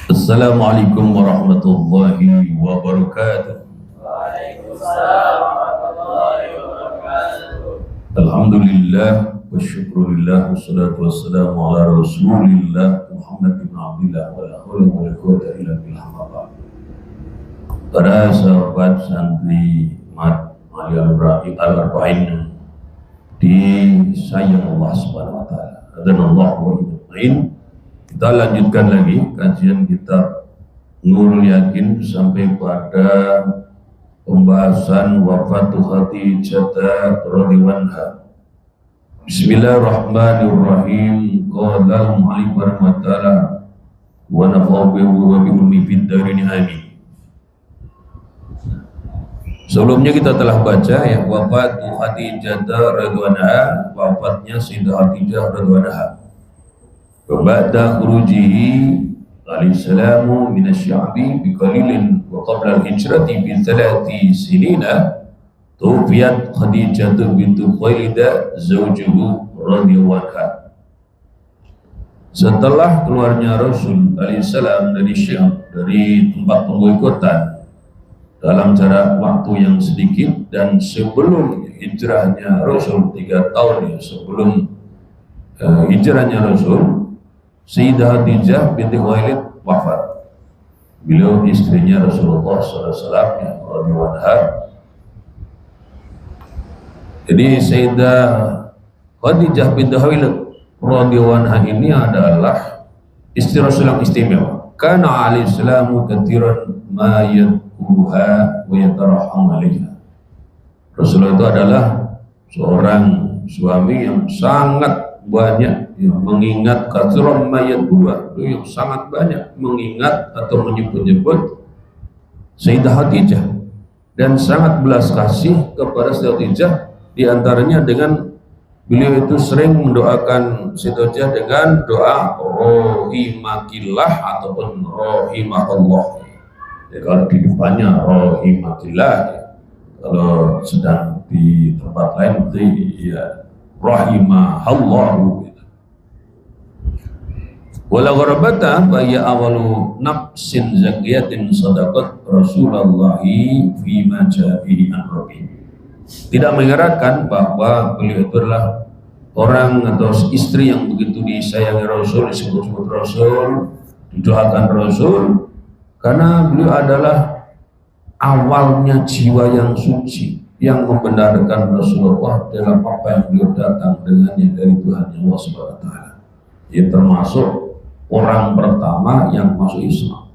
Assalamualaikum warahmatullahi wabarakatuh. Waalaikumsalam warahmatullahi wabarakatuh. Alhamdulillah wa syukurillah wassalatu wassalamu ala rasulillah Muhammad bin Abdullah wa la hawla wa la quwwata illa billah. Para sahabat santri Mat Ali Al-Arba'in disayang Allah Subhanahu wa taala. Adanallah wa iyyakum. Kita lanjutkan lagi kajian kitab Nurul Yakin sampai pada pembahasan wafatu Khadijah radhiyallahu anha. Bismillahirrahmanirrahim. Qala al-mu'allif rahimahullah wa nafa'u wa bi ummi fid darin amin. Sebelumnya kita telah baca ya wafatu Khadijah radhiyallahu anha, wafatnya Sayyidah Khadijah radhiyallahu anha. Ba'da khurujihi alaihissalamu minasya'bi biqalilin wa qabla al-hijrati bi 3 sinina tuwfiyat Khadijah bintu Khuwailid zawjuhu radhiyallahu anha. Setelah keluarnya Rasul alaihissalam dari Syam, dari tempat pengikatan dalam jarak waktu yang sedikit dan sebelum hijrahnya Rasul 3 tahun ya sebelum hijrahnya Rasul, Sayyidah Khadijah binti Khuwailid wafat. Beliau istrinya Rasulullah SAW radhiyallahu anha. Jadi Sayyidah Khadijah binti Khuwailid radhiyallahu anha ini adalah istri Rasul yang istimewa. Kana alaihiссalamu katsiran ma yadkuruha wa yatarahhamu 'alaiha. Rasulullah itu adalah seorang suami yang sangat banyak yang mengingat katsiran ma yadkuruha, yang sangat banyak mengingat atau menyebut-nyebut Sayyidah Khadijah dan sangat belas kasih kepada Sayyidah Khadijah, di antaranya dengan beliau itu sering mendoakan Sayyidah Khadijah dengan doa rohimakillah ataupun rohimakallah. Ya, kalau di depannya rohimakillah, ya. Kalau sedang di tempat lain berarti ya rahimahallahu. Wala gharabata fa ya awalu nafsin zakiyatin sadaqat Rasulullah fi ma ja'i an rabbi. Tidak mengherankan bahwa beliau itu adalah orang atau istri yang begitu disayangi Rasul, disebut-sebut Rasul, didoakan Rasul, karena beliau adalah awalnya jiwa yang suci yang membenarkan Rasulullah dalam apa yang beliau datang dengannya dari Tuhan Allah Subhanahu wa taala. Ia termasuk orang pertama yang masuk Islam.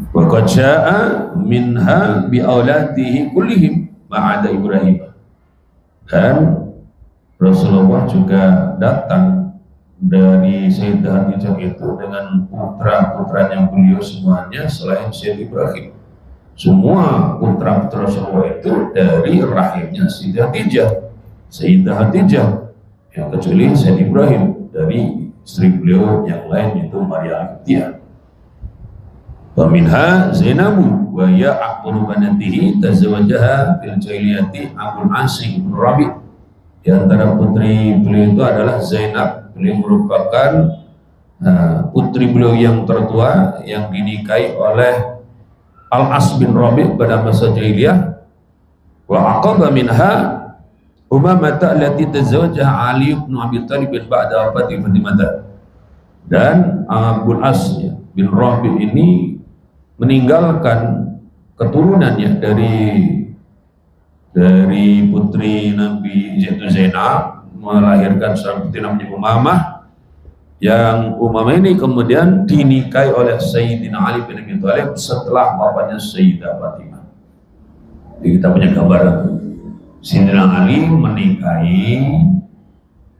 Wa qad jaa'a minha bi auladihi kullihim ba'da Ibrahim. Dan Rasulullah juga datang dari Sayyidah Khadijah itu dengan putra-putra yang beliau semuanya selain Sayyid Ibrahim. Semua putra-putra Rasulullah itu dari rahimnya Sayyidah Khadijah. Sayyidah Khadijah yang kecuali Sayyid Ibrahim dari istri beliau yang lain itu Maria Al-Qibtiyah. Wa minha Zainabu wa ya aqru banatihi tazawwajaha fil jahiliyati Abul Asy bin Rabi'. Di antara putri beliau itu adalah Zainab. Beliau merupakan putri beliau yang tertua yang dinikahi oleh Al-As bin Rabi' pada masa jahiliyah. Wa aqaba minha Umamah allati tazawwajaha Ali bin Abi Thalib ba'da wafati Fatimah. Dan Abul As bin Rabi' ini meninggalkan keturunannya dari putri Nabi yaitu Zainab, melahirkan seorang putri namanya Umamah, yang Umamah ini kemudian dinikahi oleh Sayyidina Ali bin Abi Thalib setelah wafatnya Sayyidah Fatimah. Jadi kita punya gambaran Sayyidina Ali menikahi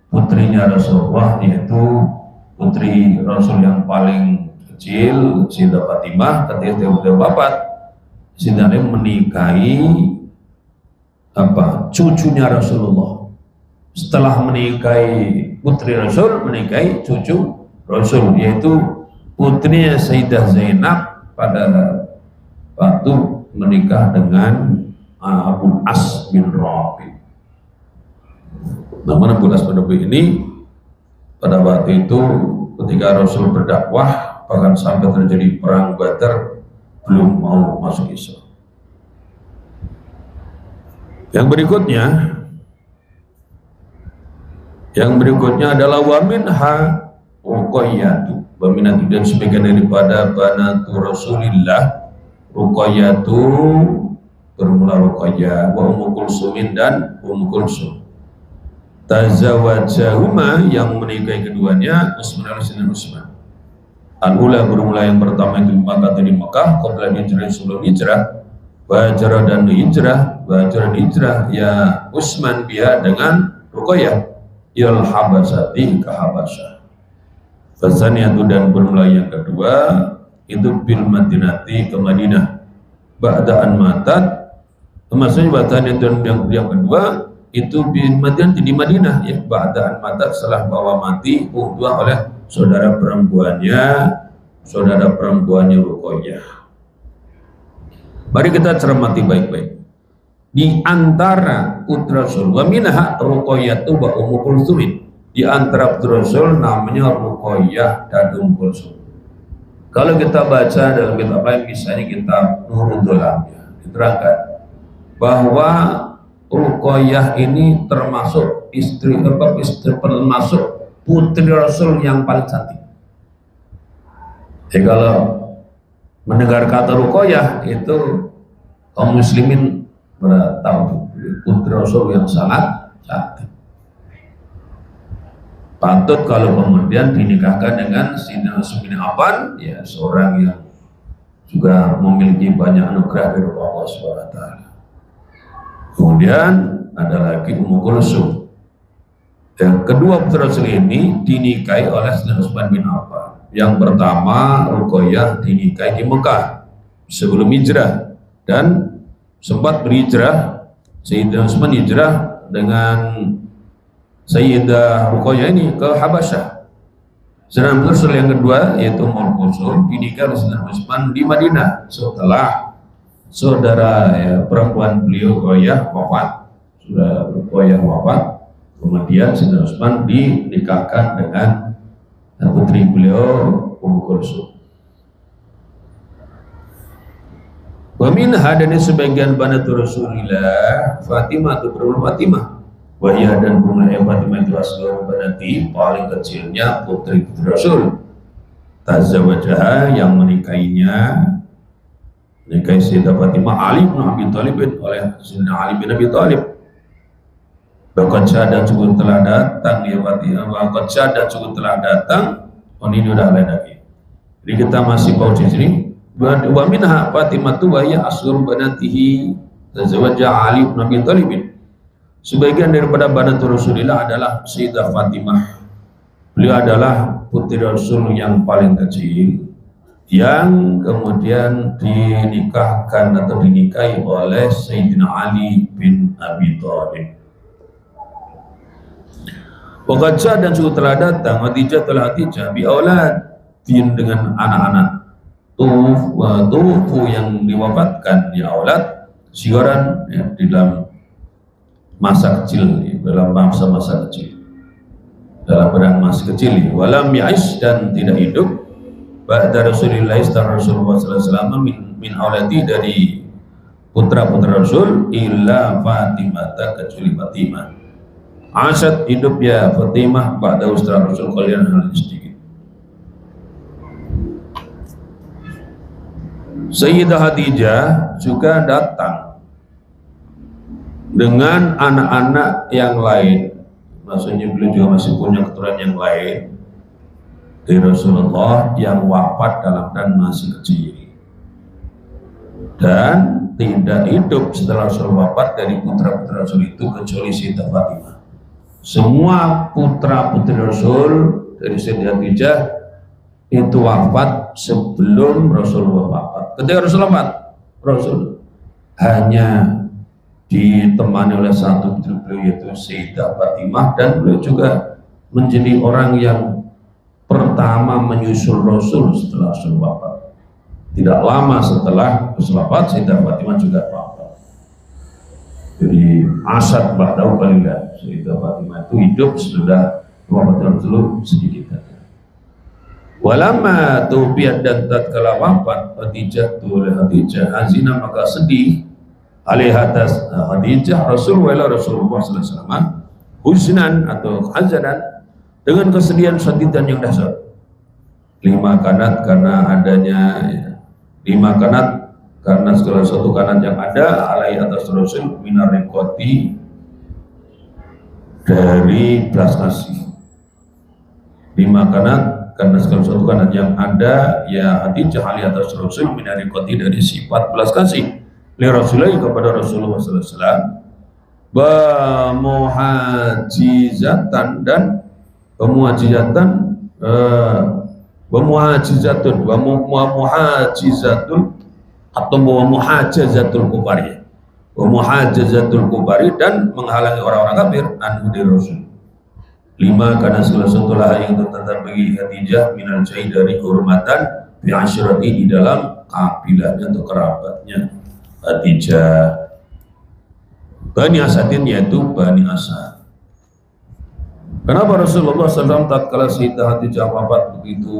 putrinya Rasulullah, yaitu putri Rasul yang paling kecil, Sayyidah Fatimah. Ketika dia wafat, Sayyidina Ali menikahi cucunya Rasulullah. Setelah menikahi putri Rasul, menikahi cucu Rasul, yaitu putrinya Sayyidah Zainab pada waktu menikah dengan Abu As bin Rabi'. Namun Abu As bin Rabi' ini pada waktu itu ketika Rasul berdakwah bahkan sampai terjadi perang Badar belum mau masuk Islam. Yang berikutnya adalah wa minha Ruqayyatu. Wa minha dan sebagian daripada banatu Rasulillah Ruqayyatu bermula Ruqayyah wa Ummu Kulsumin dan Ummu Kulsum. Tazawwajahuma yang menikahi keduanya Utsman dan Utsman. Al-ula bermula yang pertama itu di Mekah qabla hijrah sebelum hijrah. Wajara dan hijrah ya Utsman biha dengan Ruqayyah il Habasati ke Habasyah. Fasaniyatu dan bermula yang kedua itu bil Madinati ke Madinah. Ba'da'an matat maksudnya Fasaniyatu yang kedua itu bil Madinati di Madinah ya ba'da'an matat setelah bahwa mati dua oleh saudara perempuannya Ruqayyah. Mari kita cermati baik-baik. Di antara putra Rasul wa minha Ruqayyatu wa Ummu Kulsumin. Di antara putra Rasul namanya Ruqayyah dan Ummu Kulsum. Kalau kita baca dalam kitab lain misalnya kitab Nurul Dolam ya, diterangkan bahwa Ruqayyah ini termasuk termasuk putri Rasul yang paling cantik. Jadi kalau mendengar kata Ruqayyah itu kaum muslimin tahu putri Rasul yang sangat cantik. Patut kalau kemudian dinikahkan dengan Sayyidina Utsman bin Affan, ya seorang yang juga memiliki banyak anugerah dari Allah SWT. Kemudian ada lagi Ummu Kulsum. Yang kedua putra Rasul ini dinikahi oleh Sayyidina Utsman bin Affan. Yang pertama Ruqayyah dinikahi di Mekah sebelum hijrah dan sempat berhijrah. Sayyidina Utsman hijrah dengan Sayyidah Ruqayyah ini ke Habasyah. Sedangkan Rasul yang kedua yaitu Ummu Kulsum dinikahi oleh Sayyidina Utsman di Madinah setelah saudara perempuan beliau Ruqayyah wafat. Sudah Ruqayyah wafat, kemudian Sayyidina Utsman dinikahkan dengan putri beliau Ummu Kulsum. Wa minha dan sebagian banatu Rasulillah Fatimah itu berumur Fatimah. Wahya dan berumur Fatimah itu asghar banati paling kecilnya putri Rasul. Tazawwajaha yang menikahi Sayyidah Fatimah Ali bin Abi Thalib oleh Sayyidina Ali bin Abi Thalib. Bahkan dan cukup telah datang ya Fatimah. Bahkan dan cukup telah datang. Oh ini udah lain lagi. Jadi kita masih baca di sini. Wa minha Fatimah tu wa ya asghar banatihi tazawwaja Ali bin Abi Thalib. Sebagian daripada banat Rasulullah adalah Sayyidah Fatimah. Beliau adalah putri Rasul yang paling kecil yang kemudian dinikahkan atau dinikahi oleh Sayyidina Ali bin Abi Thalib. Waqadza dan sudah telah datang Khadijah bi aulad dengan anak-anak tufu yang diwafatkan di aulad sigaran ya, di dalam masa kecil, dalam masa kecil, dalam pedang masa kecil. Walam ya'is dan tidak hidup ba'da Rasulillah Rasulullah SAW min auladi dari putra-putra Rasul illa Fatimah kecuali Fatimah. Asad hidup ya Fatimah ba'da ustra Rasul kalian harus sedikit. Sayyidah Khadijah juga datang dengan anak-anak yang lain, maksudnya beliau juga masih punya keturunan yang lain dari Rasulullah yang wafat dalam keadaan masih kecil dan tidak hidup setelah Rasul wafat dari putra-putra Rasul itu kecuali Sayyidah Fatimah. Semua putra-putri Rasul dari Sayyidah Khadijah itu wafat sebelum Rasulullah wafat. Ketika Rasul wafat, Rasul hanya ditemani oleh satu putri beliau yaitu Sayyidah Fatimah, dan beliau juga menjadi orang yang pertama menyusul Rasul setelah Rasul wafat. Tidak lama setelah Rasul wafat, Sayyidah Fatimah juga wafat. Jadi Asad ba'dahu qalila, Sayyidah Fatimah itu hidup sudah wafat Rasul sedikit saja. Walamma tubiat dan tatkala wafat Khadijah oleh Khadijah azina maka sedih alih atas Khadijah Rasulullah sallallahu alaihi wasallam huznan atau hazanan dengan kesedihan sadidan yang dahsyat. Lima kanat karena adanya lima kanat karena segala satu kanat yang ada alai atas Rasul minar rekoti dari belas kasih. Lima kanat karena segala sesuatu kanan yang ada ya Khadijah alaihi atas Rasul minari koti dari sifat belas kasih li Rasulullah kepada Rasulullah sallallahu alaihi wasallam muhajizatan dan muhajizatun atau muhajazatul kufari dan menghalangi orang-orang kafir anhu di Rasul. Lima karena segala sesuatu yang tertata bagi Khadijah minal jai dari kehormatan fi asyrati di dalam kabilahnya atau kerabatnya Khadijah Bani Asadin yaitu Bani Asad. Kenapa Rasulullah SAW tatkala Sayyidah Khadijah wafat begitu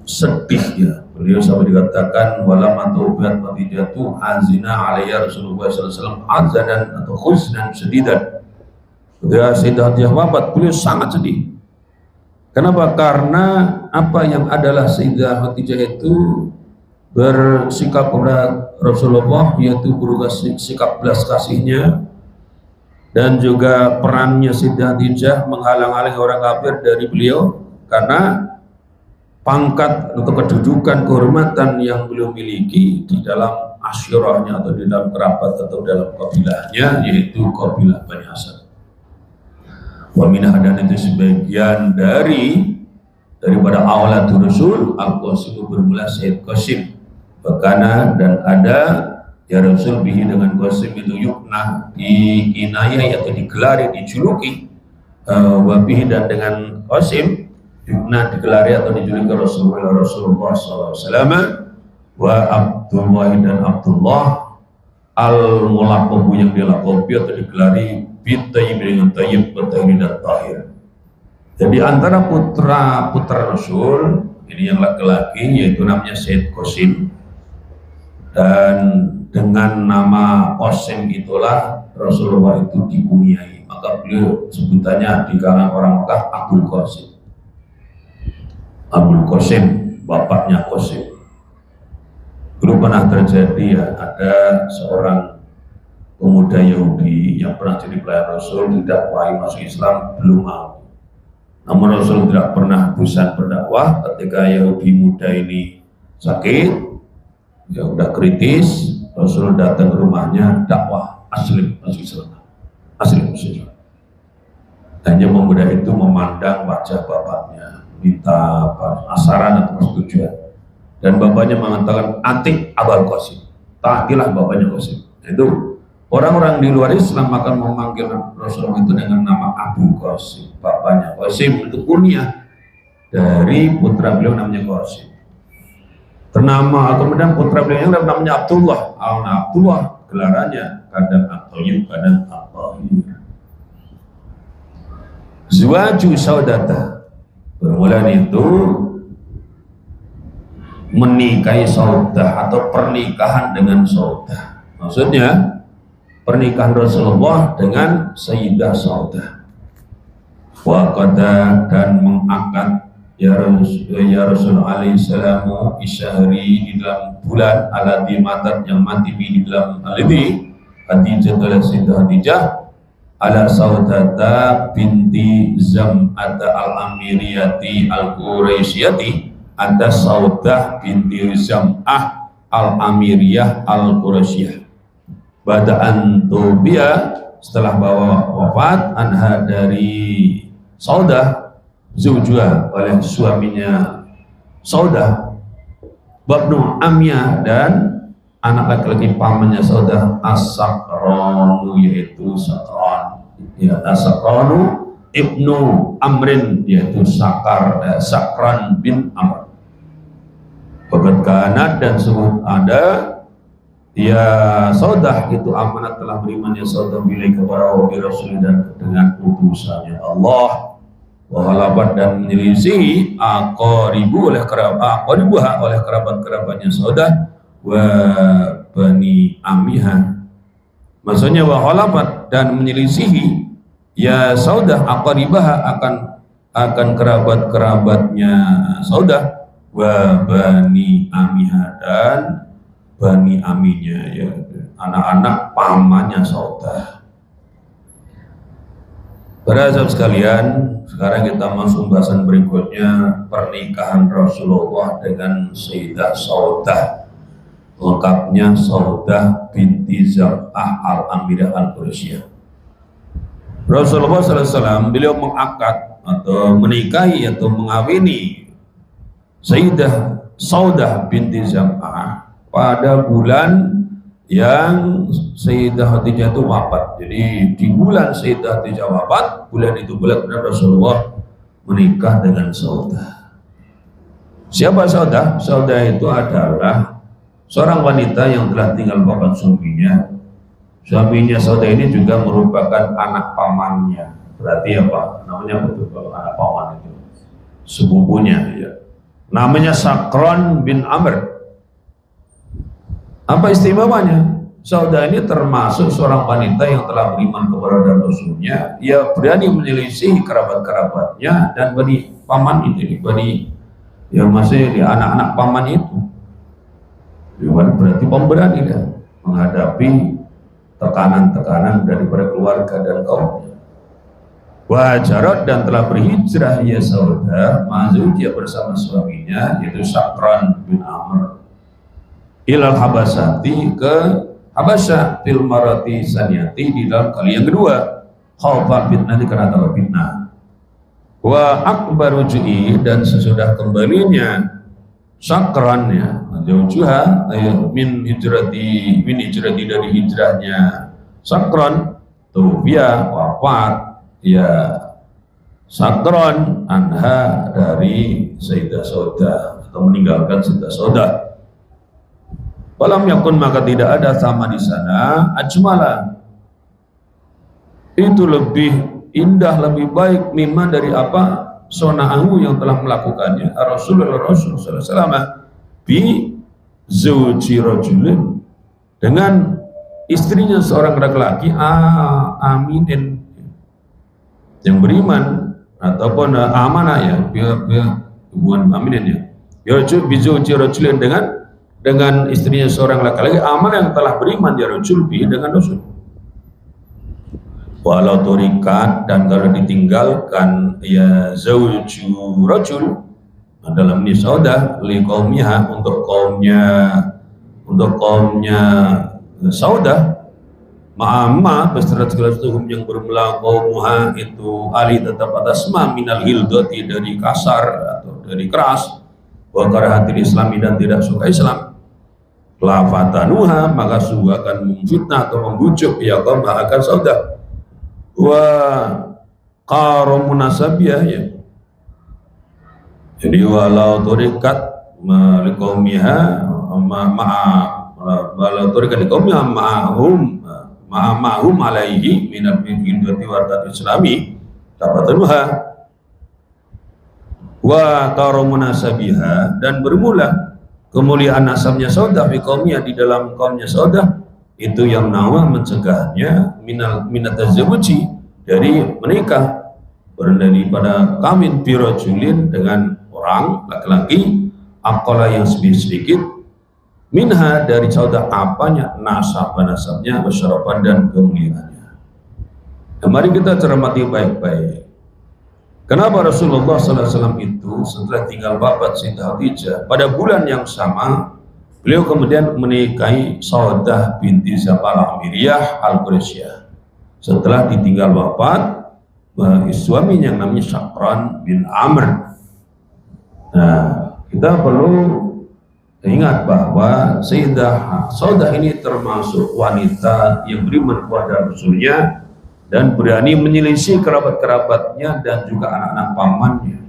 sedih ya? Beliau sampai dikatakan walamma tubiat Khadijah tu azina alaiya Rasulullah SAW azanan atau khuznan sedidan. Ketika Sayyidah Khadijah wafat, beliau sangat sedih. Kenapa? Karena apa yang adalah Sayyidah Khadijah itu bersikap kepada Rasulullah, yaitu berupa sikap belas kasihnya, dan juga perannya Sayyidah Khadijah menghalang-halangi orang kafir dari beliau karena pangkat atau kedudukan kehormatan yang beliau miliki di dalam asyirahnya atau di dalam kerabat atau dalam kabilahnya, yaitu kabilah Bani Asad. Waminah dan itu sebagian daripada awlatul Rasul Al-Qasim bermula Sayyid Qasim Bekana dan ada ya Rasul bihi dengan Qasim itu yukna di kinayah atau digelari dijuluki wabihi dan dengan Qasim yukna digelari atau dijuluki Rasulullah SAW wa Abdullah dan Abdullah al-mulaqabu yang dilakobi atau digelari bitayyib dengan tayyib, bertahir dan tahir. Jadi antara putra Rasul ini yang laki-laki yaitu namanya Sayyid Qasim, dan dengan nama Qasim itulah Rasulullah itu dikunyai, maka beliau sebutannya di kalangan orang Mekah Abdul Qasim. Abdul Qasim, bapaknya Qasim. Dulu pernah terjadi ya, ada seorang pemuda Yahudi yang pernah jadi pelayan Rasul didakwahi masuk Islam, belum mau. Namun Rasul tidak pernah bosan berdakwah. Ketika Yahudi muda ini sakit, ya udah kritis, Rasul datang ke rumahnya, dakwah aslim masuk Islam, aslim masuk Islam. Hanya pemuda itu memandang wajah bapaknya, minta asaran atau persetujuan, dan bapaknya mengatakan atik Abul Qasim, taatilah bapaknya Qasim. Itu orang-orang di luar Islam akan memanggil Rasulullah itu dengan nama Abu Qasim, bapaknya Qasim, itu kunyah dari putra beliau namanya Qasim. Ternama kemudian putra beliau yang namanya Abdullah, Abdullah gelarannya kadang At-Thayyib, kadang At-Tahir. Zuwaju Saudata, bermula itu menikahi Saudah atau pernikahan dengan Saudah. Maksudnya pernikahan Rasulullah dengan Sayyidah Saudah. Waqada dan mengakad ya Rasul alaihi salamu isyahri di dalam bulan alati matat yang mati di dalam alidi Khadijah adalah Sayyidah Khadijah ala Saudata binti Zam'ata al-Amiriyati al-Quraisyati ada Saudah binti Zam'ah al-Amiriyah al-Quraisyah. Bada'an Tubia setelah bawa wafat anha dari Saudah Zawjua oleh suaminya Saudah Babnu Amya dan anak laki-laki pamannya Saudah As-Sakranu yaitu Sakran ya As-Sakranu ibnu Amrin yaitu Sakran bin Amr. Bagat kanat dan sebut ada ya Saudah itu amanat telah berimannya Saudah bilai kepada Nabi Rasul dan dengan utusannya Allah wahalabat dan menyelisihi aqaribu oleh kerabat-kerabatnya Saudah wa bani amiha. Maksudnya wahalabat dan menyelisihi ya Saudah aqaribaha akan kerabat-kerabatnya Saudah wa bani amiha dan bani aminya, ya anak-anak pamannya Saudah. Para sahabat sekalian, sekarang kita masuk pembahasan berikutnya, pernikahan Rasulullah dengan Sayyidah Saudah, lengkapnya Saudah binti Zam'ah al-Amirah al-Quraisyah. Rasulullah SAW beliau mengakad atau menikahi atau mengawini Sayyidah Saudah binti Zam'ah pada bulan yang Sayyidah Khadijah itu wafat. Jadi di bulan Sayyidah Khadijah wafat, bulan itu bulan Rasulullah menikah dengan Saudah. Siapa Saudah? Saudah itu adalah seorang wanita yang telah tinggal wafat suaminya. Suaminya Saudah ini juga merupakan anak pamannya. Berarti apa? Namanya betul kalau anak paman itu sepupunya, ya. Namanya Sakron bin Amr. Apa istimewanya? Saudah ini termasuk seorang wanita yang telah beriman kepada Rasulnya. Ia berani menyelisih kerabat-kerabatnya dan bani paman itu, bani yang masih di anak-anak paman itu. Berarti pemberani kan menghadapi tekanan-tekanan daripada keluarga dan kaumnya. Wajarat dan telah berhijrah ya Saudah ma'zujiyah bersama suaminya yaitu Sakran bin Amr ilal Habasati ke Habasyah fil marati saniyati di dalam kali yang kedua khawfa fitnah karena takut fitnah. Wa akbaru ju'i dan sesudah kembalinya Sakrannya jauh-jauh min hijrati dari hijrahnya Sakran tuh dia wafat ya Sakran anha dari Sayyidah Saudah atau meninggalkan Sayyidah Saudah. Walam yakun maka tidak ada sama di sana ajmala itu lebih indah lebih baik mimma dari apa sona'ahu yang telah melakukannya Rasulullah SAW bi zawji rajulin dengan istrinya seorang laki-laki aminin yang beriman ataupun amanah ya hubungan aminin ya bi zawji rajulin dengan istrinya seorang laki-laki aman yang telah beriman ya Rasul bi dengan Rasul. Walau turikat dan kalau ditinggalkan ya zawju rajul dalam ini Saudah li qaumnya untuk kaumnya Saudah ma'amma beserta segala sesuatu yang bermula qaumuha itu ali tetap atas ma minal hildati dari kasar atau dari keras wa karahatil islami dan tidak suka Islam lafatanuha maka sungguh akan memfitnah atau membujuk ya kaum akan Saudah wa qarumunasabiyah ya. Jadi walau turikat liqaumiha walau turikat liqaumiha ma'ahum alaihi minal hildati wardat islami lafatanuha wa qarumunasabiyah dan bermula kemuliaan nasabnya Saudah fi qaumiyah di dalam kaumnya Saudah itu yang nawa mencegahnya minat tazawuji dari menikah daripada kawin birajulin dengan orang laki-laki aqala yang sedikit minha dari Saudah apanya nasabnya wasyarafan dan kemuliaannya. Nah, mari kita cermati baik-baik. Kenapa Rasulullah SAW itu setelah tinggal wafat Sayyidah Khadijah pada bulan yang sama beliau kemudian menikahi Saudah binti Zam'ah al-Amirah al-Quraisyah setelah ditinggal wafat suaminya yang namanya Sakran bin Amr. Nah, kita perlu ingat bahwa Sayyidah Saudah ini termasuk wanita yang beriman kepada Rasulnya dan berani menyelisih kerabat-kerabatnya dan juga anak-anak pamannya.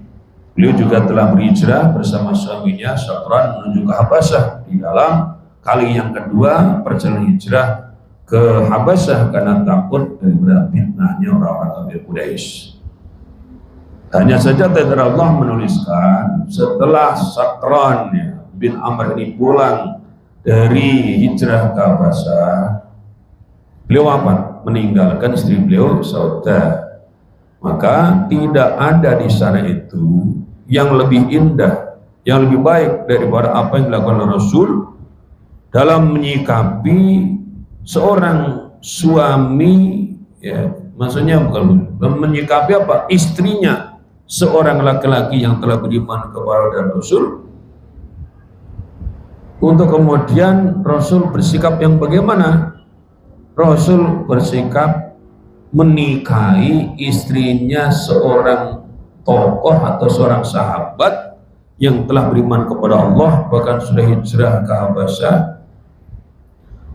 Beliau juga telah berhijrah bersama suaminya Sakran menuju ke Habasyah di dalam kali yang kedua perjalanan hijrah ke Habasyah karena takut daripada fitnahnya orang-orang kafir Quraisy. Hanya saja Allah menuliskan setelah Sakran bin Amr ini pulang dari hijrah ke Habasyah, beliau wafat, meninggalkan istri beliau Saudah. Maka tidak ada di sana itu yang lebih indah, yang lebih baik daripada apa yang dilakukan oleh Rasul dalam menyikapi seorang suami, ya, maksudnya bukan menyikapi apa, istrinya, seorang laki-laki yang telah beriman kepada Rasul, untuk kemudian Rasul bersikap yang bagaimana? Rasul bersikap menikahi istrinya seorang tokoh atau seorang sahabat yang telah beriman kepada Allah, bahkan sudah hijrah ke Habasyah.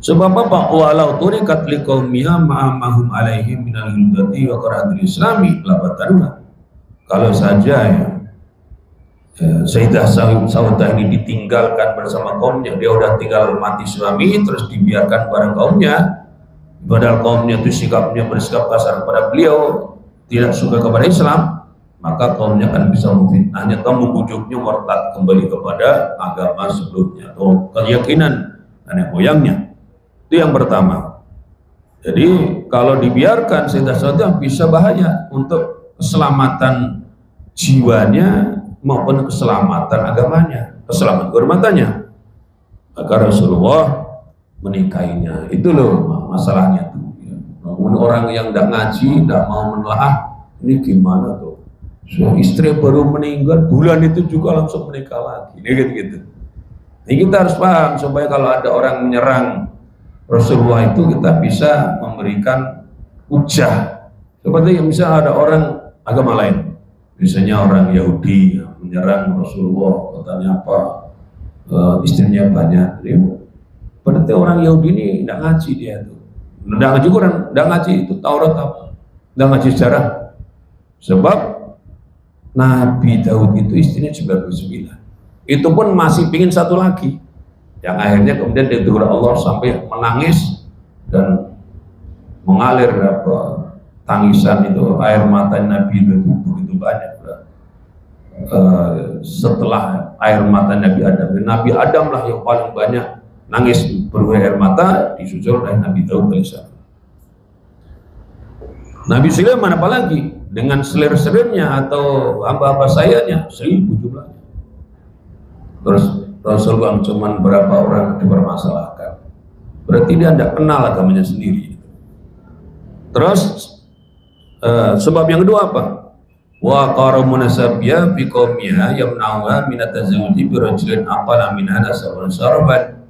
Sebab apa? Walau turikat liqaumiha ma'amahum alaihim minal hildati wa qarahatil islami labatanuna. Kalau saja Sayyidah Saudah ini ditinggalkan bersama kaumnya, dia udah tinggal mati suami terus dibiarkan bareng kaumnya, padahal kaumnya itu sikapnya bersikap kasar kepada beliau, tidak suka kepada Islam, maka kaumnya akan bisa memfitnahnya atau membujuknya murtad kembali kepada agama sebelumnya atau keyakinan nenek moyangnya. Itu yang pertama. Jadi kalau dibiarkan Sayyidah Saudah bisa bahaya untuk keselamatan jiwanya maupun keselamatan agamanya, keselamatan kehormatannya. Maka Rasulullah menikahinya. Itu loh masalahnya tuh. Orang yang tidak ngaji, tidak mau menelaah, ini gimana tuh? So, istri baru meninggal, bulan itu juga langsung menikah lagi. Gitu. Ini kita harus paham supaya kalau ada orang menyerang Rasulullah itu kita bisa memberikan hujah. Seperti yang bisa ada orang agama lain, misalnya orang Yahudi menyerang Rasulullah, katanya apa, istrinya banyak. Berarti orang Yahudi ini tidak ngaji, dia tuh tidak ngaji Quran, tidak ngaji itu Taurat apa, tidak ngaji sejarah. Sebab Nabi Daud itu istrinya 99, itu pun masih pingin satu lagi, yang akhirnya kemudian ditegur Allah sampai menangis dan mengalir tangisan itu, air mata Nabi itu begitu banyak. Setelah air mata Nabi Adam lah yang paling banyak nangis berurai air mata, disusul oleh Nabi Daud alaihissalam. Nabi Sulaiman apalagi dengan selir-selirnya atau hamba-hamba sayanya 1000 jumlahnya. Terus Rasulullah cuma berapa orang dipermasalahkan, berarti dia tidak kenal agamanya sendiri. Terus sebab yang kedua apa? Wa qaramuna sabya fi qaumiha yamna'uha min at-tazawwuji bi rajulin aqala minha nasaban saraban.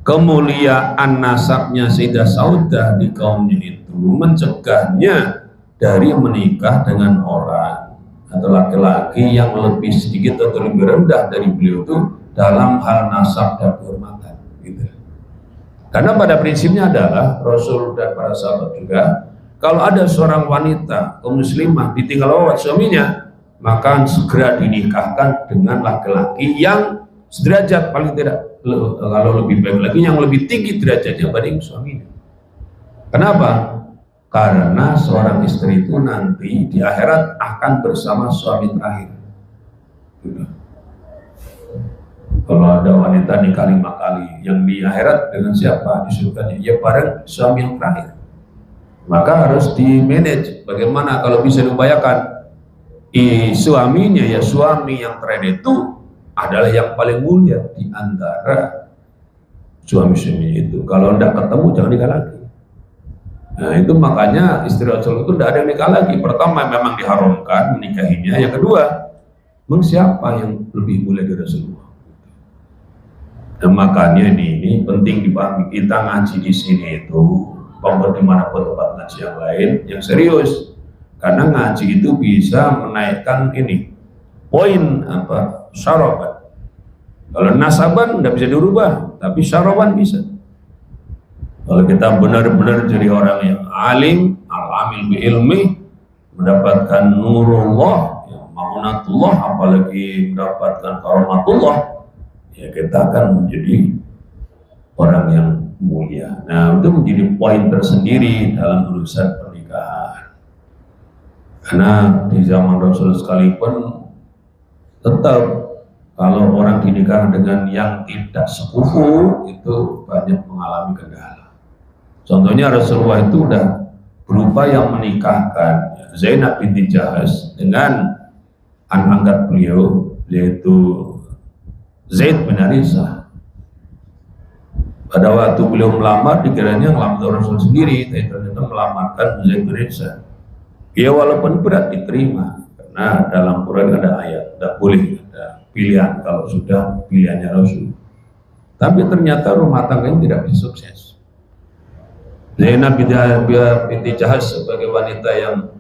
Kemuliaan nasabnya Sayyidah Saudah di kaumnya itu mencegahnya dari menikah dengan orang atau laki-laki yang lebih sedikit atau lebih rendah dari beliau itu dalam hal nasab dan kehormatan, gitu. Karena pada prinsipnya adalah Rasul dan para sahabat juga, kalau ada seorang wanita kaum muslimah ditinggal oleh suaminya, maka segera dinikahkan dengan laki-laki yang sederajat, paling tidak kalau lebih baik lagi yang lebih tinggi derajatnya dibanding suaminya. Kenapa? Karena seorang istri itu nanti di akhirat akan bersama suami terakhir. Kalau ada wanita nikah 5 kali, yang di akhirat dengan siapa? Di surganya ya bareng suami yang terakhir. Maka harus di manage. Bagaimana kalau bisa diupayakan suaminya, ya suami yang terakhir itu adalah yang paling mulia di antara suami-suami itu. Kalau tidak ketemu jangan nikah lagi. Nah itu makanya istri Rasul itu tidak ada yang nikah lagi. Pertama memang diharamkan menikahinya. Yang kedua, siapa yang lebih mulia dari Rasulullah? Dan makanya ini penting dipahami. Kita ngaji di sini itu, maupun dimanapun tempat ngaji yang lain, yang serius. Karena ngaji itu bisa menaikkan ini poin apa? Syaraban. Kalau nasaban tidak bisa dirubah, tapi syaraban bisa. Kalau kita benar-benar jadi orang yang alim, al-amil bi ilmi, mendapatkan nurullah, ya, ma'unatullah, apalagi mendapatkan karomatullah, ya kita akan menjadi orang yang mulia. Nah, itu menjadi poin tersendiri dalam urusan pernikahan. Karena di zaman Rasul sekalipun tetap kalau orang dinikah dengan yang tidak sepupu itu banyak mengalami kendala. Contohnya Rasulullah itu udah berupaya menikahkan Zainab binti Jahas dengan anak angkat beliau yaitu Zaid bin Harithah. Pada waktu beliau melamar dikiranya melamar Rasul sendiri, tapi ternyata melamarkan Zaid bin Harithah. Ya walaupun berat diterima karena dalam Quran ada ayat tidak boleh ada pilihan kalau sudah pilihannya Rasul. Tapi ternyata rumah tangganya tidak bisa sukses. Zainab binti Jahas sebagai wanita yang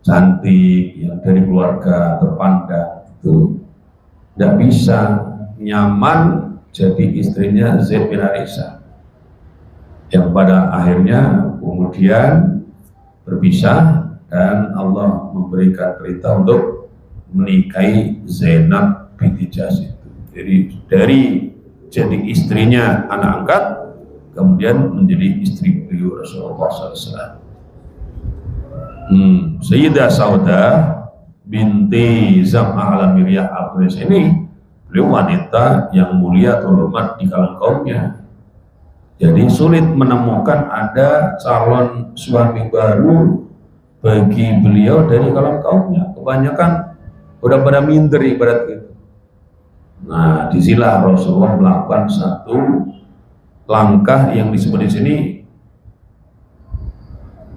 cantik, yang dari keluarga terpandang itu tidak bisa nyaman jadi istrinya Zaid bin Harithah, yang pada akhirnya kemudian berpisah dan Allah memberikan perintah untuk menikahi Zainab binti Jahas itu. Jadi dari jadi istrinya anak angkat kemudian menjadi istri beliau Rasulullah SAW. Sayyidah Saudah binti Zam'ah al-Miriyah al-Quraisy ini beliau wanita yang mulia terhormat di kalangan kaumnya. Jadi sulit menemukan ada calon suami baru bagi beliau dari kalangan kaumnya. Kebanyakan udah pada minder ibarat itu. Nah, disinilah Rasulullah melakukan satu langkah yang disebut di sini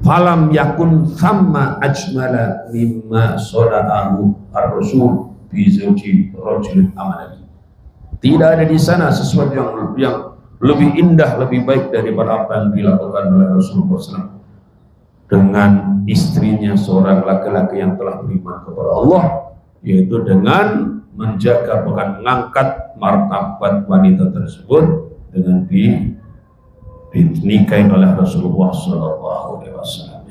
falam yakun thamma ajmala mimma soda'ahu ar-rasul bi zawji rajulin amanah. Tidak ada di sana sesuatu yang lebih indah, lebih baik daripada apa yang dilakukan oleh Rasulullah SAW dengan istrinya seorang laki-laki yang telah beriman kepada Allah, yaitu dengan menjaga bukan mengangkat martabat wanita tersebut dengan dinikahi oleh Rasulullah SAW.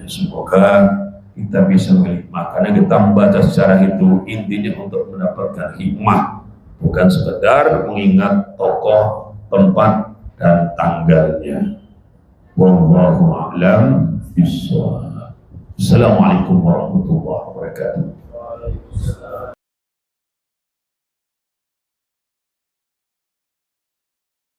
Semoga kita bisa melihat, karena kita membaca secara itu intinya untuk mendapatkan hikmah, bukan sekedar mengingat tokoh, tempat dan tanggalnya. Wallahu a'lam bishawab. Assalamualaikum warahmatullahi wabarakatuh.